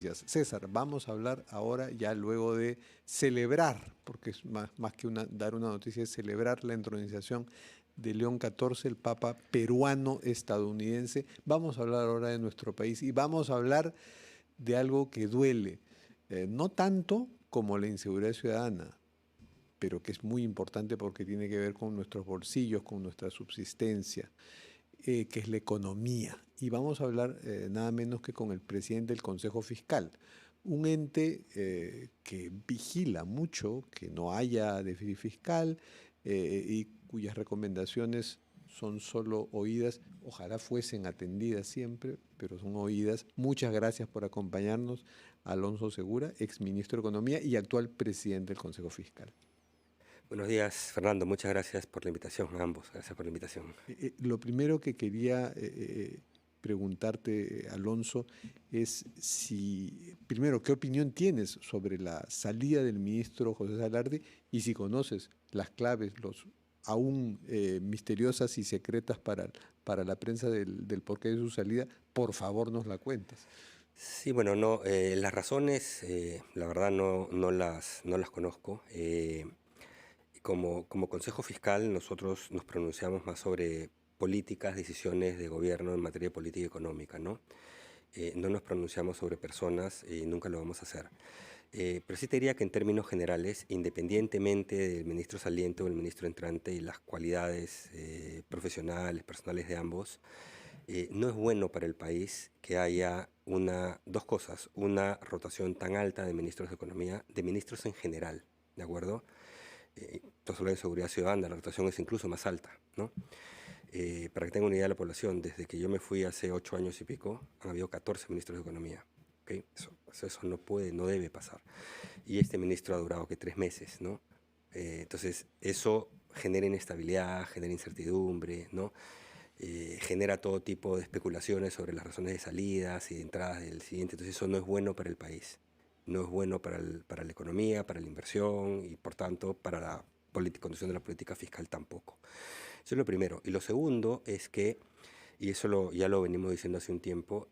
Gracias. César, vamos a hablar ahora ya luego de celebrar, porque es más que dar una noticia, es celebrar la entronización de León XIV, el Papa peruano estadounidense. Vamos a hablar ahora de nuestro país y vamos a hablar de algo que duele, no tanto como la inseguridad ciudadana, pero que es muy importante porque tiene que ver con nuestros bolsillos, con nuestra subsistencia, que es la economía. Y vamos a hablar nada menos que con el presidente del Consejo Fiscal, un ente que vigila mucho que no haya déficit fiscal y cuyas recomendaciones son solo oídas, ojalá fuesen atendidas siempre, pero son oídas. Muchas gracias por acompañarnos, Alonso Segura, exministro de Economía y actual presidente del Consejo Fiscal. Buenos días, Fernando. Muchas gracias por la invitación, a ambos. Gracias por la invitación. Lo primero que quería preguntarte, Alonso, es si, primero, ¿qué opinión tienes sobre la salida del ministro José Salardi y si conoces las claves, los aún misteriosas y secretas para la prensa del porqué de su salida? Por favor, nos la cuentas. Sí, bueno, no, las razones, la verdad no las conozco. Como Consejo Fiscal, nosotros nos pronunciamos más sobre políticas, decisiones de gobierno en materia de política económica, ¿no? No nos pronunciamos sobre personas y nunca lo vamos a hacer. Pero sí te diría que en términos generales, independientemente del ministro saliente o el ministro entrante y las cualidades profesionales, personales de ambos, no es bueno para el país que haya dos cosas, una rotación tan alta de ministros de Economía, de ministros en general, ¿de acuerdo? Entonces, hablar de seguridad ciudadana, la rotación es incluso más alta, ¿no? Para que tengan una idea de la población, desde que yo me fui hace 8 años y pico, han habido 14 ministros de Economía. ¿Okay? Eso no puede, no debe pasar. Y este ministro ha durado que 3 meses, ¿no? Entonces, eso genera inestabilidad, genera incertidumbre, ¿no? Genera todo tipo de especulaciones sobre las razones de salidas y de entradas del siguiente. Entonces, eso no es bueno para el país. No es bueno para la economía, para la inversión y, por tanto, para la conducción de la política fiscal tampoco. Eso es lo primero. Y lo segundo es que, y eso ya lo venimos diciendo hace un tiempo,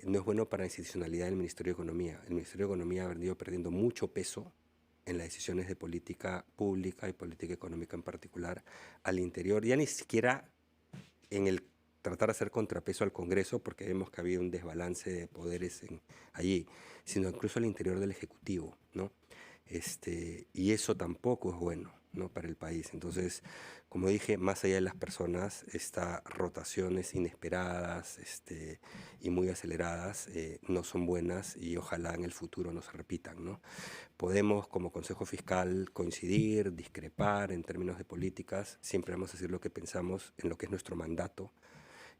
no es bueno para la institucionalidad del Ministerio de Economía. El Ministerio de Economía ha venido perdiendo mucho peso en las decisiones de política pública y política económica en particular al interior, ya ni siquiera en el tratar de hacer contrapeso al Congreso, porque vemos que había un desbalance de poderes allí, sino incluso al interior del Ejecutivo, ¿no? Y eso tampoco es bueno, ¿no?, para el país. Entonces, como dije, más allá de las personas, estas rotaciones inesperadas y muy aceleradas no son buenas y ojalá en el futuro no se repitan, ¿no? Podemos, como Consejo Fiscal, coincidir, discrepar en términos de políticas, siempre vamos a decir lo que pensamos en lo que es nuestro mandato,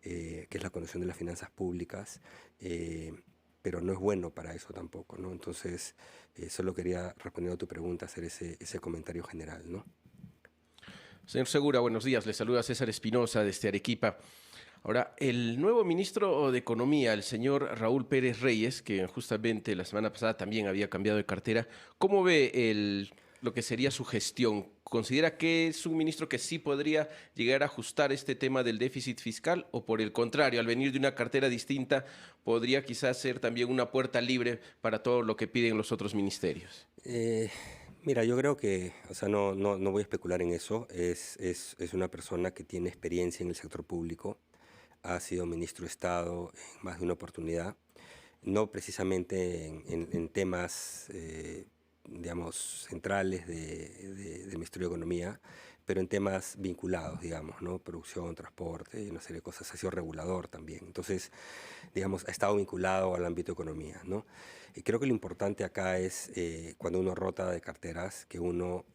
que es la conducción de las finanzas públicas, pero no es bueno para eso tampoco, ¿no? Entonces, solo quería, respondiendo a tu pregunta, hacer ese comentario general, ¿no? Señor Segura, buenos días. Le saluda César Espinosa desde Arequipa. Ahora, el nuevo ministro de Economía, el señor Raúl Pérez Reyes, que justamente la semana pasada también había cambiado de cartera, ¿cómo ve lo que sería su gestión? ¿Considera que es un ministro que sí podría llegar a ajustar este tema del déficit fiscal o por el contrario, al venir de una cartera distinta, podría quizás ser también una puerta libre para todo lo que piden los otros ministerios? Eh, Mira, yo creo que, o sea, no voy a especular en eso. Es una persona que tiene experiencia en el sector público, ha sido ministro de Estado en más de una oportunidad, no precisamente en temas, digamos, centrales del Ministerio de Economía, pero en temas vinculados, digamos, ¿no? Producción, transporte y una serie de cosas. Ha sido regulador también. Entonces, digamos, ha estado vinculado al ámbito de economía, ¿no? Y creo que lo importante acá es, cuando uno rota de carteras, que uno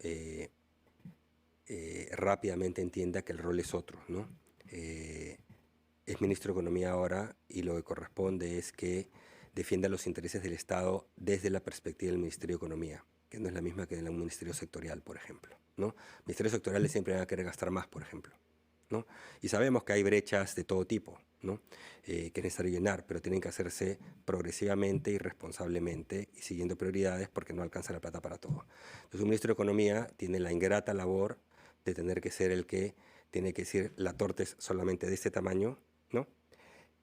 rápidamente entienda que el rol es otro, ¿no? Es ministro de Economía ahora y lo que corresponde es que defienda los intereses del Estado desde la perspectiva del Ministerio de Economía, que no es la misma que en un ministerio sectorial, por ejemplo, ¿no? Ministerios sectoriales siempre van a querer gastar más, por ejemplo, ¿no? Y sabemos que hay brechas de todo tipo, ¿no? Que es necesario llenar, pero tienen que hacerse progresivamente y responsablemente y siguiendo prioridades porque no alcanza la plata para todo. Entonces, un ministro de Economía tiene la ingrata labor de tener que ser el que tiene que decir la torta es solamente de este tamaño, ¿no?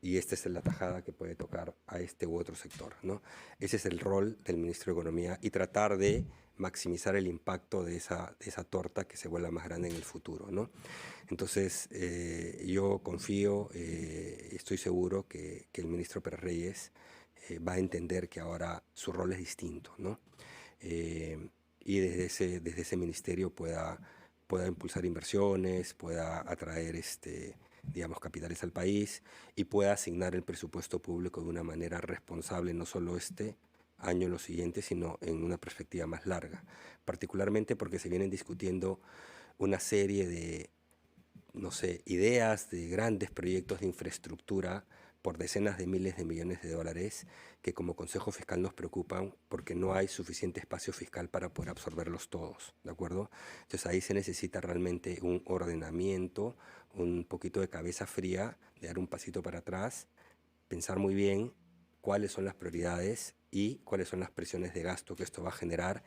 y esta es la tajada que puede tocar a este u otro sector, ¿no? Ese es el rol del ministro de Economía y tratar de maximizar el impacto de esa torta que se vuelva más grande en el futuro, ¿no? Entonces, yo confío, estoy seguro que el ministro Pérez Reyes va a entender que ahora su rol es distinto, ¿no? Y desde ese ministerio pueda impulsar inversiones, pueda atraer digamos, capitales al país y pueda asignar el presupuesto público de una manera responsable, no solo este año, los siguientes, sino en una perspectiva más larga, particularmente porque se vienen discutiendo una serie de, no sé, ideas de grandes proyectos de infraestructura por decenas de miles de millones de dólares que como Consejo Fiscal nos preocupan porque no hay suficiente espacio fiscal para poder absorberlos todos, ¿de acuerdo? Entonces ahí se necesita realmente un ordenamiento, un poquito de cabeza fría, de dar un pasito para atrás, pensar muy bien cuáles son las prioridades y cuáles son las presiones de gasto que esto va a generar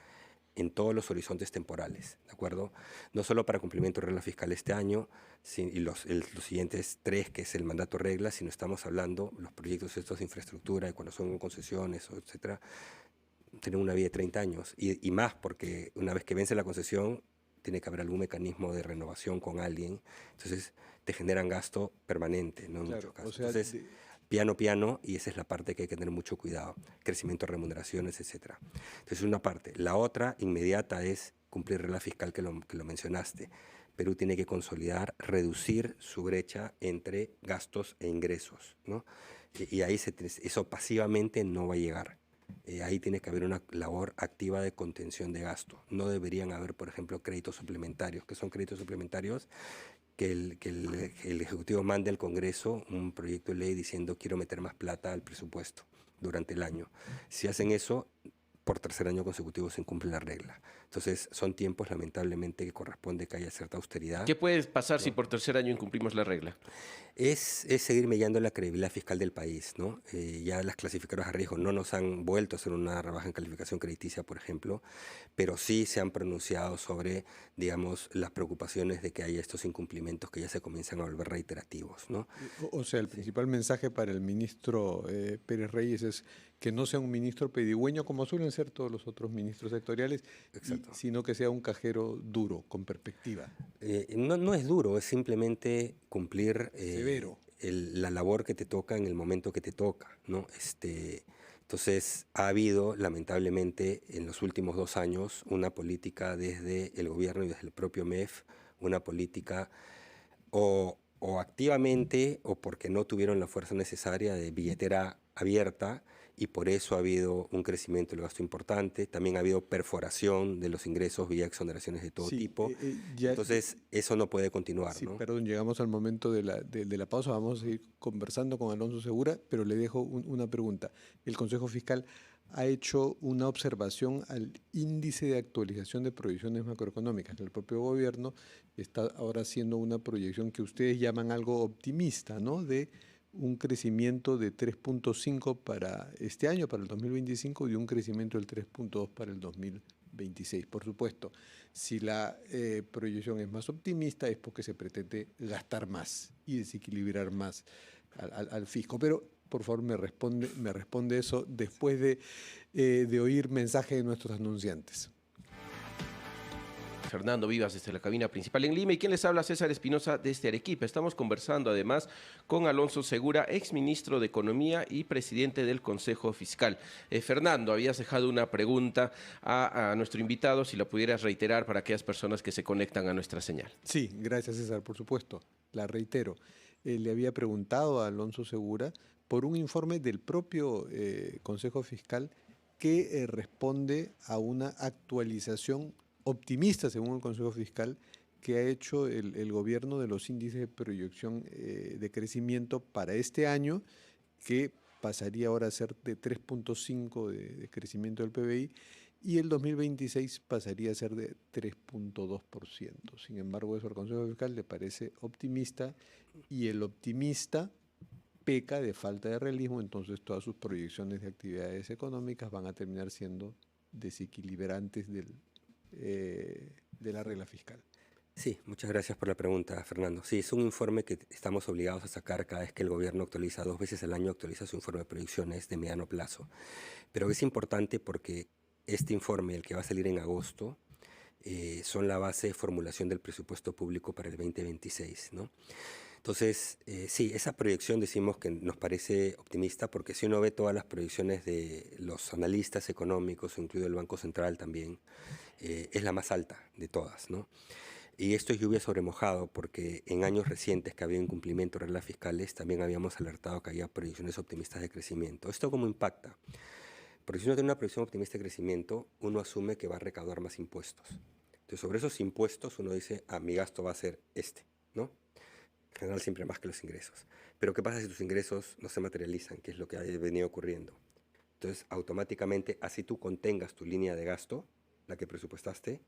en todos los horizontes temporales, ¿de acuerdo? No solo para cumplimiento de regla fiscal este año y los siguientes 3, que es el mandato regla, sino estamos hablando, los proyectos estos de infraestructura, y cuando son concesiones, etcétera, tienen una vida de 30 años y más, porque una vez que vence la concesión, tiene que haber algún mecanismo de renovación con alguien, entonces te generan gasto permanente, ¿no? En Claro, muchos casos. o sea, Entonces, piano, y esa es la parte que hay que tener mucho cuidado, crecimiento de remuneraciones, etcétera. Entonces, una parte. La otra, inmediata, es cumplir regla fiscal que lo mencionaste. Perú tiene que consolidar, reducir su brecha entre gastos e ingresos, ¿no? Y ahí eso pasivamente no va a llegar. Ahí tiene que haber una labor activa de contención de gasto. No deberían haber, por ejemplo, créditos suplementarios. ¿Qué son créditos suplementarios? Que el Ejecutivo mande al Congreso un proyecto de ley diciendo quiero meter más plata al presupuesto durante el año. Si hacen eso, por tercer año consecutivo se incumple la regla. Entonces, son tiempos, lamentablemente, que corresponde que haya cierta austeridad. ¿Qué puede pasar si ¿no? por tercer año incumplimos la regla? Es seguir mellando la credibilidad fiscal del país, ¿no? Ya las clasificadoras a riesgo no nos han vuelto a hacer una rebaja en calificación crediticia, por ejemplo, pero sí se han pronunciado sobre, digamos, las preocupaciones de que haya estos incumplimientos que ya se comienzan a volver reiterativos, ¿no? O sea, el principal mensaje para el ministro Pérez Reyes es que no sea un ministro pedigüeño como suelen ser todos los otros ministros sectoriales, sino que sea un cajero duro, con perspectiva. No es duro, es simplemente cumplir Severo. la labor que te toca en el momento que te toca, ¿no? Entonces, ha habido, lamentablemente, en los últimos 2 años, una política desde el gobierno y desde el propio MEF, una política o activamente o porque no tuvieron la fuerza necesaria de billetera abierta y por eso ha habido un crecimiento del gasto importante. También ha habido perforación de los ingresos vía exoneraciones de todo tipo. Entonces, eso no puede continuar, sí, ¿no? perdón, llegamos al momento de la pausa. Vamos a ir conversando con Alonso Segura, pero le dejo una pregunta. El Consejo Fiscal ha hecho una observación al índice de actualización de proyecciones macroeconómicas. El propio gobierno está ahora haciendo una proyección que ustedes llaman algo optimista, ¿no? De un crecimiento de 3.5 para este año, para el 2025, y un crecimiento del 3.2 para el 2026. Por supuesto, si la proyección es más optimista es porque se pretende gastar más y desequilibrar más al fisco. Pero, por favor, me responde eso después de oír mensaje de nuestros anunciantes. Fernando Vivas desde la cabina principal en Lima y quien les habla, César Espinosa desde Arequipa. Estamos conversando además con Alonso Segura, exministro de Economía y presidente del Consejo Fiscal. Fernando, habías dejado una pregunta a nuestro invitado, si la pudieras reiterar para aquellas personas que se conectan a nuestra señal. Sí, gracias César, por supuesto, la reitero. Le había preguntado a Alonso Segura por un informe del propio Consejo Fiscal que responde a una actualización optimista, según el Consejo Fiscal, que ha hecho el gobierno de los índices de proyección de crecimiento para este año, que pasaría ahora a ser de 3.5 de crecimiento del PBI, y el 2026 pasaría a ser de 3.2%. Sin embargo, eso al Consejo Fiscal le parece optimista, y el optimista peca de falta de realismo, entonces todas sus proyecciones de actividades económicas van a terminar siendo desequilibrantes de la regla fiscal. Sí, muchas gracias por la pregunta, Fernando. Sí, es un informe que estamos obligados a sacar cada vez que el gobierno actualiza, 2 veces al año actualiza su informe de proyecciones de mediano plazo. Pero es importante porque este informe, el que va a salir en agosto, son la base de formulación del presupuesto público para el 2026, ¿no? Entonces, sí, esa proyección decimos que nos parece optimista porque si uno ve todas las proyecciones de los analistas económicos, incluido el Banco Central también, es la más alta de todas, ¿no? Y esto es lluvia sobre mojado porque en años recientes que había incumplimiento de reglas fiscales también habíamos alertado que había proyecciones optimistas de crecimiento. ¿Esto cómo impacta? Porque si uno tiene una proyección optimista de crecimiento, uno asume que va a recaudar más impuestos. Entonces, sobre esos impuestos uno dice, mi gasto va a ser este, ¿no? En general siempre más que los ingresos. Pero ¿qué pasa si tus ingresos no se materializan? Que es lo que ha venido ocurriendo. Entonces, automáticamente, así tú contengas tu línea de gasto, la que presupuestaste,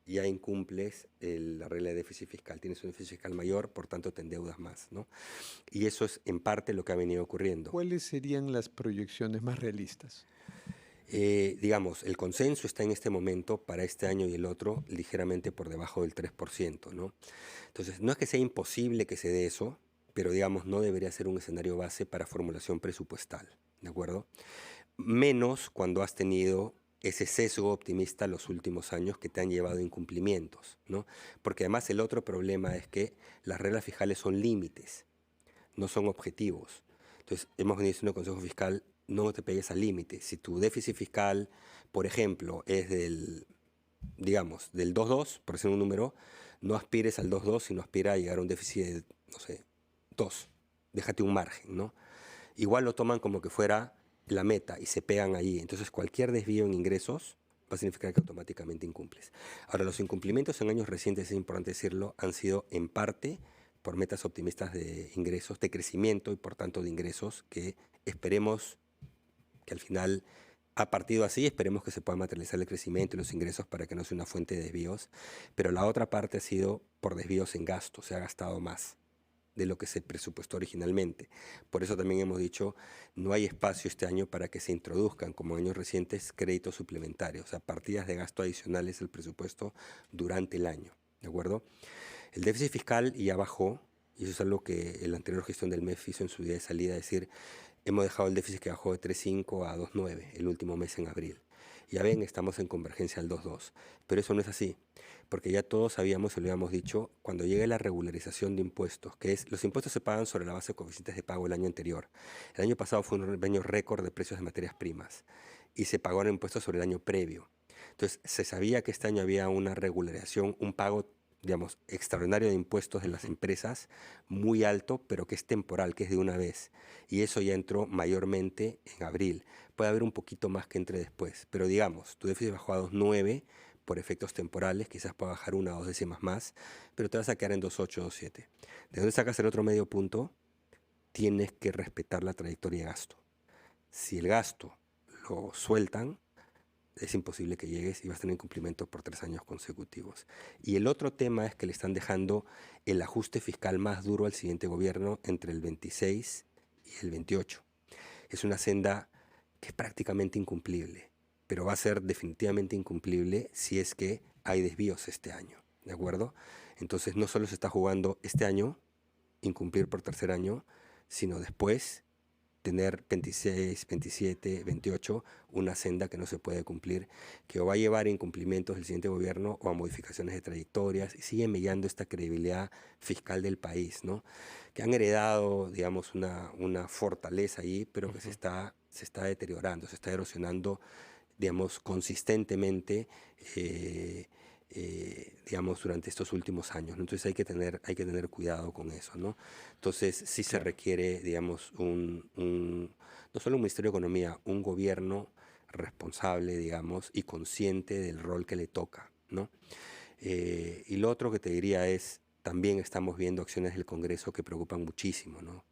ya incumples la regla de déficit fiscal. Tienes un déficit fiscal mayor, por tanto te endeudas más, ¿no? Y eso es en parte lo que ha venido ocurriendo. ¿Cuáles serían las proyecciones más realistas? Digamos, el consenso está en este momento para este año y el otro ligeramente por debajo del 3%, ¿no? Entonces, no es que sea imposible que se dé eso, pero digamos, no debería ser un escenario base para formulación presupuestal, ¿de acuerdo? Menos cuando has tenido ese sesgo optimista los últimos años que te han llevado a incumplimientos, ¿no? Porque además el otro problema es que las reglas fiscales son límites, no son objetivos. Entonces, hemos venido diciendo al Consejo Fiscal, no te pegues al límite. Si tu déficit fiscal, por ejemplo, es digamos, del 2,2, por ser un número, no aspires al 2,2, sino aspira a llegar a un déficit de, no sé, 2. Déjate un margen, ¿no? Igual lo toman como que fuera la meta y se pegan ahí. Entonces, cualquier desvío en ingresos va a significar que automáticamente incumples. Ahora, los incumplimientos en años recientes, es importante decirlo, han sido en parte por metas optimistas de ingresos, de crecimiento y por tanto de ingresos que esperemos que al final, a partido así, esperemos que se pueda materializar el crecimiento y los ingresos para que no sea una fuente de desvíos. Pero la otra parte ha sido por desvíos en gasto, se ha gastado más de lo que se presupuestó originalmente. Por eso también hemos dicho, no hay espacio este año para que se introduzcan, como en años recientes, créditos suplementarios, o sea, partidas de gasto adicionales del presupuesto durante el año, ¿de acuerdo? El déficit fiscal ya bajó, y eso es algo que la anterior gestión del MEF hizo en su día de salida, decir, hemos dejado el déficit que bajó de 3,5 a 2,9 el último mes en abril. Ya ven, estamos en convergencia al 2,2. Pero eso no es así, porque ya todos sabíamos y lo habíamos dicho, cuando llegue la regularización de impuestos, que es, los impuestos se pagan sobre la base de coeficientes de pago el año anterior. El año pasado fue un año récord de precios de materias primas y se pagó el impuesto sobre el año previo. Entonces, se sabía que este año había una regularización, un pago, digamos, extraordinario de impuestos de las empresas, muy alto, pero que es temporal, que es de una vez. Y eso ya entró mayormente en abril. Puede haber un poquito más que entre después, pero digamos, tu déficit bajó a 2,9 por efectos temporales, quizás pueda bajar 1 o 2 décimas más, pero te vas a quedar en 2,8, 2,7. ¿De dónde sacas el otro medio punto? Tienes que respetar la trayectoria de gasto. Si el gasto lo sueltan, es imposible que llegues y vas a tener incumplimiento por 3 años consecutivos. Y el otro tema es que le están dejando el ajuste fiscal más duro al siguiente gobierno entre el 26 y el 28. Es una senda que es prácticamente incumplible, pero va a ser definitivamente incumplible si es que hay desvíos este año, ¿de acuerdo? Entonces no solo se está jugando este año, incumplir por tercer año, sino después tener 26, 27, 28, una senda que no se puede cumplir, que o va a llevar a incumplimientos del siguiente gobierno o a modificaciones de trayectorias y sigue mellando esta credibilidad fiscal del país, ¿no? Que han heredado, digamos, una fortaleza ahí, pero que se está deteriorando, se está erosionando, digamos, consistentemente, digamos, durante estos últimos años, ¿no? Entonces hay que tener cuidado con eso, ¿no? Entonces sí se requiere, digamos, no solo un Ministerio de Economía, un gobierno responsable, digamos, y consciente del rol que le toca, ¿no? Y lo otro que te diría es, también estamos viendo acciones del Congreso que preocupan muchísimo, ¿no?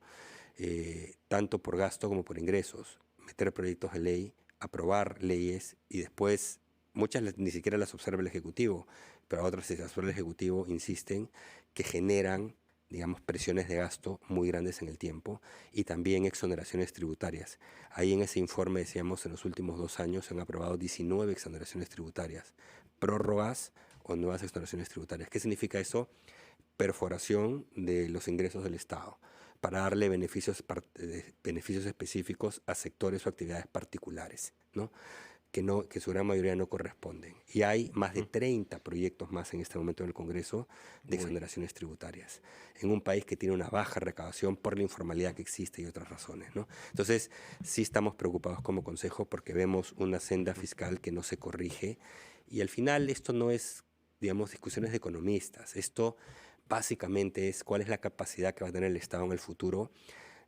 Tanto por gasto como por ingresos. Meter proyectos de ley, aprobar leyes y después muchas ni siquiera las observa el Ejecutivo, pero otras, si las observa el Ejecutivo, insisten que generan digamos, presiones de gasto muy grandes en el tiempo y también exoneraciones tributarias. Ahí en ese informe decíamos, en los últimos 2 años se han aprobado 19 exoneraciones tributarias, prórrogas o nuevas exoneraciones tributarias. ¿Qué significa eso? Perforación de los ingresos del Estado para darle beneficios específicos a sectores o actividades particulares, ¿no? Que su gran mayoría no corresponden. Y hay más de 30 proyectos más en este momento en el Congreso de exoneraciones tributarias, en un país que tiene una baja recaudación por la informalidad que existe y otras razones, ¿no? Entonces, sí estamos preocupados como Consejo porque vemos una senda fiscal que no se corrige y al final esto no es, digamos, discusiones de economistas. Esto básicamente es cuál es la capacidad que va a tener el Estado en el futuro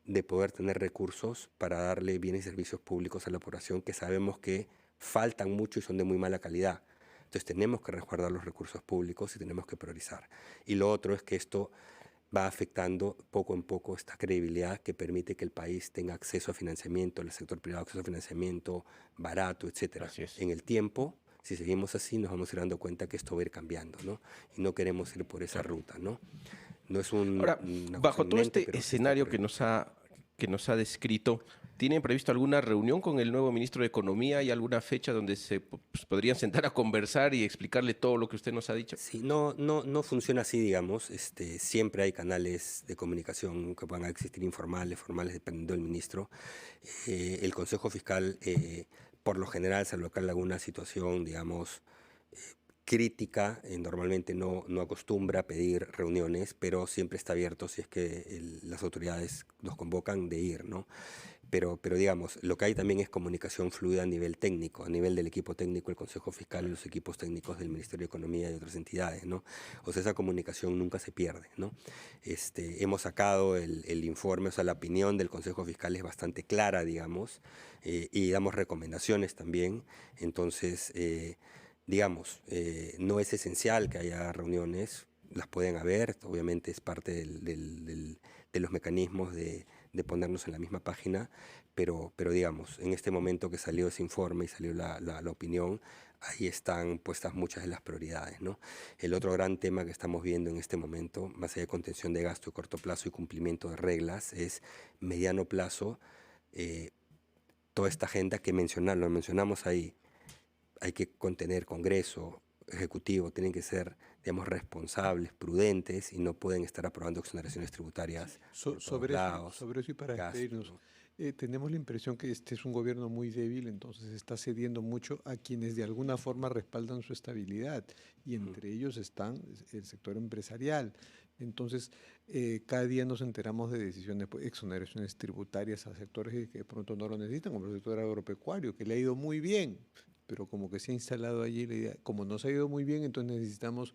de poder tener recursos para darle bienes y servicios públicos a la población que sabemos que faltan mucho y son de muy mala calidad. Entonces tenemos que resguardar los recursos públicos y tenemos que priorizar. Y lo otro es que esto va afectando poco en poco esta credibilidad que permite que el país tenga acceso a financiamiento, el sector privado acceso a financiamiento barato, etcétera. Así es. En el tiempo, si seguimos así, nos vamos a ir dando cuenta que esto va a ir cambiando, ¿no? Y no queremos ir por esa ruta, ¿no? No es Ahora, una bajo cosa todo inminente, este pero sí está escenario ocurriendo. que nos ha descrito, ¿tienen previsto alguna reunión con el nuevo ministro de Economía y alguna fecha donde se pues, podrían sentar a conversar y explicarle todo lo que usted nos ha dicho? Sí, no funciona así, digamos. Siempre hay canales de comunicación que puedan existir informales, formales, dependiendo del ministro. El Consejo Fiscal, por lo general, se aloca en alguna situación, digamos, crítica, normalmente no acostumbra a pedir reuniones, pero siempre está abierto si es que las autoridades nos convocan de ir, ¿no? Pero digamos, lo que hay también es comunicación fluida a nivel técnico, a nivel del equipo técnico, el Consejo Fiscal y los equipos técnicos del Ministerio de Economía y otras entidades, ¿no? O sea, esa comunicación nunca se pierde, ¿no? Hemos sacado el informe, o sea, la opinión del Consejo Fiscal es bastante clara, digamos, y damos recomendaciones también. Entonces, digamos, no es esencial que haya reuniones, las pueden haber, obviamente es parte de los mecanismos de ponernos en la misma página, pero digamos, en este momento que salió ese informe y salió la opinión, ahí están puestas muchas de las prioridades, ¿no? El otro gran tema que estamos viendo en este momento, más allá de contención de gasto a corto plazo y cumplimiento de reglas, es mediano plazo, toda esta agenda que lo mencionamos ahí. Hay que contener Congreso, Ejecutivo, tienen que ser, digamos, responsables, prudentes y no pueden estar aprobando exoneraciones tributarias por todos Sobre lados, eso y para gasto, despedirnos, ¿no? tenemos la impresión que este es un gobierno muy débil, entonces está cediendo mucho a quienes de alguna forma respaldan su estabilidad y entre ellos están el sector empresarial. Entonces, cada día nos enteramos de decisiones, pues, exoneraciones tributarias a sectores que de pronto no lo necesitan, como el sector agropecuario, que le ha ido muy bien, pero como que se ha instalado allí la idea, como no se ha ido muy bien, entonces necesitamos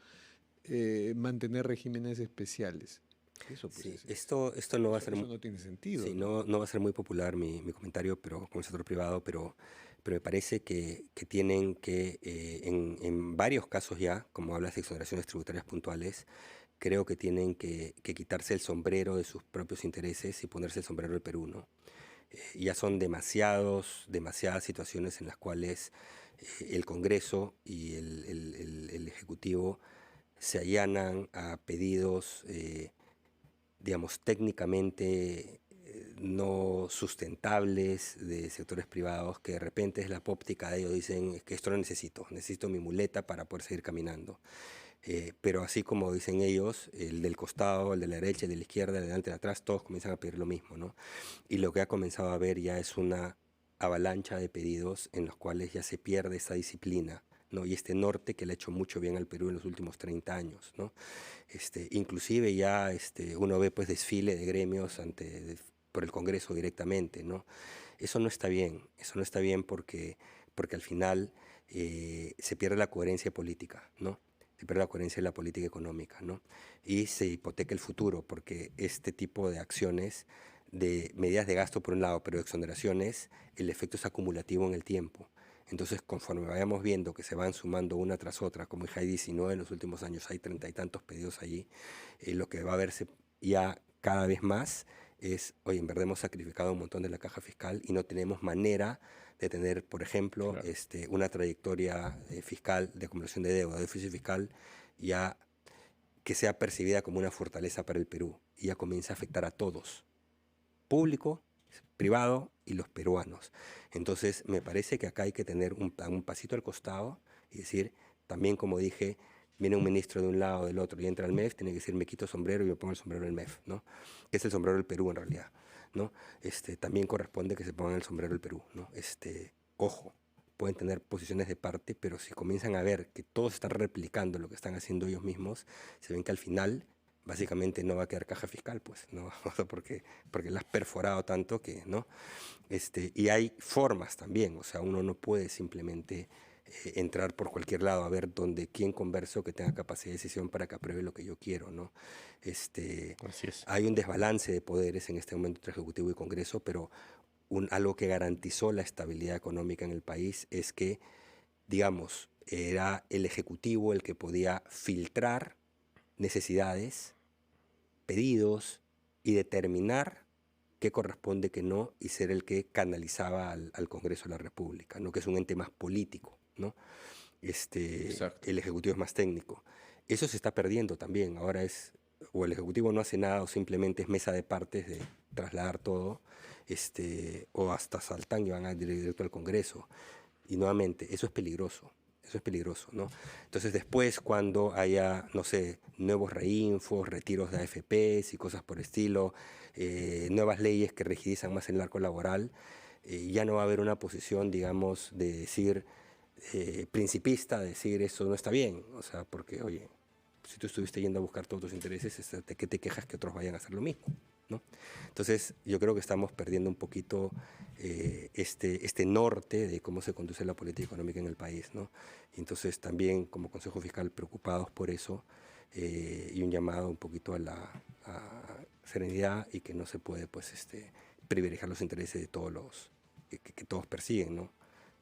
mantener regímenes especiales. Eso pues Sí, esto no va a ser, eso no tiene sentido, sí, ¿no? no va a ser muy popular mi comentario, pero con el sector privado, pero me parece que tienen que, en varios casos ya, como hablas de exoneraciones tributarias puntuales, creo que tienen que quitarse el sombrero de sus propios intereses y ponerse el sombrero del Perú, ¿no? Ya son demasiadas situaciones en las cuales el Congreso y el Ejecutivo se allanan a pedidos, digamos, técnicamente no sustentables de sectores privados que de repente es la óptica de ellos dicen que esto lo necesito mi muleta para poder seguir caminando. Pero así como dicen ellos, el del costado, el de la derecha, el de la izquierda, el de delante, el de atrás, todos comienzan a pedir lo mismo, ¿no? Y lo que ha comenzado a haber ya es una avalancha de pedidos en los cuales ya se pierde esa disciplina, ¿no? Y este norte que le ha hecho mucho bien al Perú en los últimos 30 años, ¿no? Inclusive ya uno ve pues desfile de gremios por el Congreso directamente, ¿no? Eso no está bien porque al final se pierde la coherencia política, ¿no? Se pierde la coherencia de la política económica, ¿no? Y se hipoteca el futuro porque este tipo de acciones, de medidas de gasto por un lado, pero de exoneraciones, el efecto es acumulativo en el tiempo. Entonces, conforme vayamos viendo que se van sumando una tras otra, como hay 19 en los últimos años, hay 30 y tantos pedidos allí, lo que va a verse ya cada vez más es, oye, en verdad hemos sacrificado un montón de la caja fiscal y no tenemos manera de tener, por ejemplo, Claro. una trayectoria fiscal de acumulación de deuda, de déficit fiscal ya que sea percibida como una fortaleza para el Perú. Y ya comienza a afectar a todos, público, privado y los peruanos. Entonces, me parece que acá hay que tener un pasito al costado y decir, también como dije, viene un ministro de un lado o del otro y entra al MEF, tiene que decir, me quito el sombrero y me pongo el sombrero del MEF, ¿no? Que es el sombrero del Perú en realidad, ¿no? También corresponde que se pongan el sombrero del Perú, ¿no? Ojo, pueden tener posiciones de parte, pero si comienzan a ver que todos están replicando lo que están haciendo ellos mismos, se ven que al final básicamente no va a quedar caja fiscal, pues, ¿no? O sea, porque la has perforado tanto que, ¿no? Y hay formas también, o sea, uno no puede simplemente entrar por cualquier lado a ver quién converso que tenga capacidad de decisión para que apruebe lo que yo quiero, ¿no? Así es. Hay un desbalance de poderes en este momento entre Ejecutivo y Congreso, pero algo que garantizó la estabilidad económica en el país es que, digamos, era el Ejecutivo el que podía filtrar necesidades, pedidos y determinar qué corresponde, qué no, y ser el que canalizaba al Congreso de la República, ¿no? Que es un ente más político, ¿no? Exacto. El Ejecutivo es más técnico. Eso se está perdiendo también. Ahora o el Ejecutivo no hace nada o simplemente es mesa de partes de trasladar todo, o hasta saltan y van a directo al Congreso. Y nuevamente, eso es peligroso. Eso es peligroso, ¿no? Entonces después, cuando haya, no sé, nuevos reinfos, retiros de AFPs y cosas por estilo, nuevas leyes que rigidizan más el arco laboral, ya no va a haber una posición, digamos, de decir, principista, de decir eso no está bien. O sea, porque, oye, si tú estuviste yendo a buscar todos tus intereses, ¿de qué te quejas que otros vayan a hacer lo mismo? ¿No? Entonces, yo creo que estamos perdiendo un poquito este norte de cómo se conduce la política económica en el país, ¿no? Y entonces, también como Consejo Fiscal, preocupados por eso, y un llamado un poquito a serenidad y que no se puede, pues, privilegiar los intereses de todos que todos persiguen, ¿no?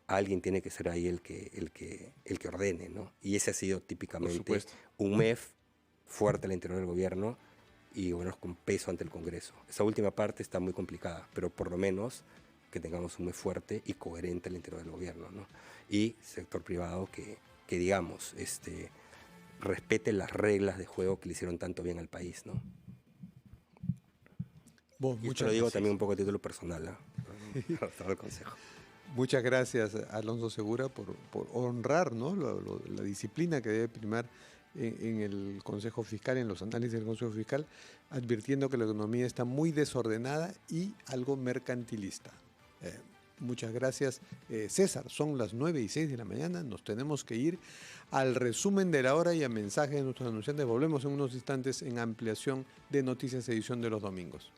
Alguien tiene que ser ahí el que ordene, ¿no? Y ese ha sido típicamente un MEF fuerte al interior del gobierno y bueno, con peso ante el Congreso. Esa última parte está muy complicada, pero por lo menos que tengamos un MEF fuerte y coherente al interior del gobierno, ¿no? Y sector privado que digamos, respete las reglas de juego que le hicieron tanto bien al país, ¿no? Bueno, Y esto lo digo también un poco a título personal, ¿eh? Para el consejo. Muchas gracias, Alonso Segura, por honrar, ¿no? La disciplina que debe primar en el Consejo Fiscal, en los análisis del Consejo Fiscal, advirtiendo que la economía está muy desordenada y algo mercantilista. Muchas gracias, César. Son las 9:06 de la mañana. Nos tenemos que ir al resumen de la hora y a mensajes de nuestros anunciantes. Volvemos en unos instantes en ampliación de Noticias Edición de los domingos.